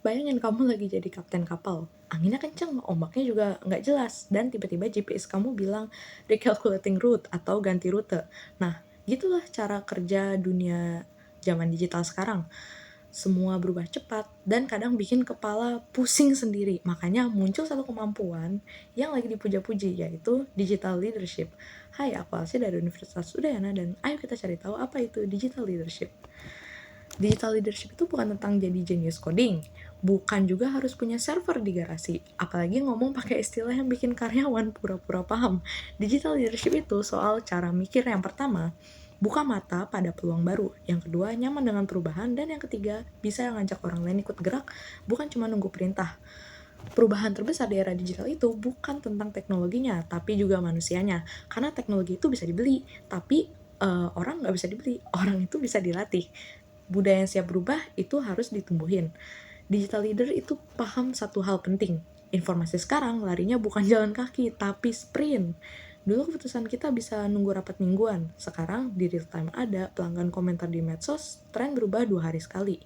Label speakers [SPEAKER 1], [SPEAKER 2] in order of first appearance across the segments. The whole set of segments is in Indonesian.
[SPEAKER 1] bayangin kamu lagi jadi kapten kapal, anginnya kenceng, ombaknya juga nggak jelas, dan tiba-tiba GPS kamu bilang recalculating route atau ganti rute. Nah, gitulah cara kerja dunia zaman digital sekarang. Semua berubah cepat dan kadang bikin kepala pusing sendiri. Makanya muncul satu kemampuan yang lagi dipuja-puji, yaitu digital leadership. Hai, aku Alsi dari Universitas Udayana dan ayo kita cari tahu apa itu digital leadership. Digital leadership itu bukan tentang jadi genius coding, bukan juga harus punya server di garasi, apalagi ngomong pakai istilah yang bikin karyawan pura-pura paham. Digital leadership itu soal cara mikir yang pertama, buka mata pada peluang baru, yang kedua nyaman dengan perubahan, dan yang ketiga bisa ngajak orang lain ikut gerak, bukan cuma nunggu perintah. Perubahan terbesar di era digital itu bukan tentang teknologinya, tapi juga manusianya. Karena teknologi itu bisa dibeli, tapi orang nggak bisa dibeli, orang itu bisa dilatih. Budaya yang siap berubah itu harus ditumbuhin. Digital leader itu paham satu hal penting. Informasi sekarang larinya bukan jalan kaki, tapi sprint. Dulu keputusan kita bisa nunggu rapat mingguan. Sekarang di real time ada pelanggan komentar di medsos, tren berubah 2 hari sekali.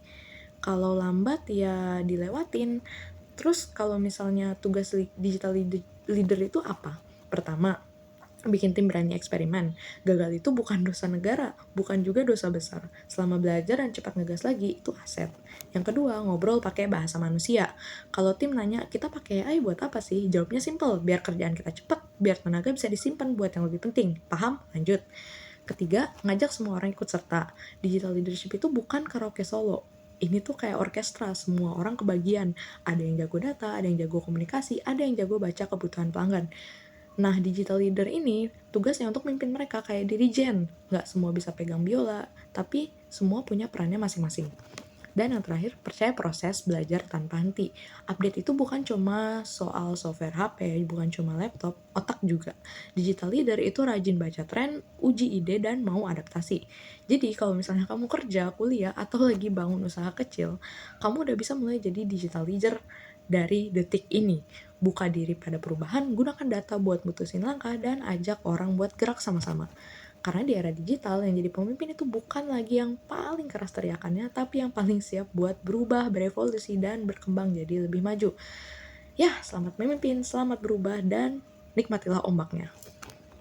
[SPEAKER 1] Kalau lambat ya dilewatin. Terus kalau misalnya tugas digital leader itu apa? Pertama, bikin tim berani eksperimen. Gagal itu bukan dosa negara, bukan juga dosa besar. Selama belajar dan cepat ngegas lagi, itu aset. Yang kedua, ngobrol pakai bahasa manusia. Kalau tim nanya, kita pakai AI buat apa sih? Jawabnya simple, biar kerjaan kita cepat, biar tenaga bisa disimpan buat yang lebih penting. Paham? Lanjut. Ketiga, ngajak semua orang ikut serta. Digital leadership itu bukan karaoke solo. Ini tuh kayak orkestra, semua orang kebagian. Ada yang jago data, ada yang jago komunikasi, ada yang jago baca kebutuhan pelanggan. Nah, digital leader ini tugasnya untuk mimpin mereka kayak dirijen. Nggak semua bisa pegang biola, tapi semua punya perannya masing-masing. Dan yang terakhir, percaya proses belajar tanpa henti. Update itu bukan cuma soal software HP, bukan cuma laptop, otak juga. Digital leader itu rajin baca tren, uji ide, dan mau adaptasi. Jadi kalau misalnya kamu kerja, kuliah, atau lagi bangun usaha kecil, kamu udah bisa mulai jadi digital leader dari detik ini. Buka diri pada perubahan, gunakan data buat mutusin langkah, dan ajak orang buat gerak sama-sama. Karena di era digital, yang jadi pemimpin itu bukan lagi yang paling keras teriakannya, tapi yang paling siap buat berubah, berevolusi, dan berkembang jadi lebih maju. Ya, selamat memimpin, selamat berubah, dan nikmatilah ombaknya.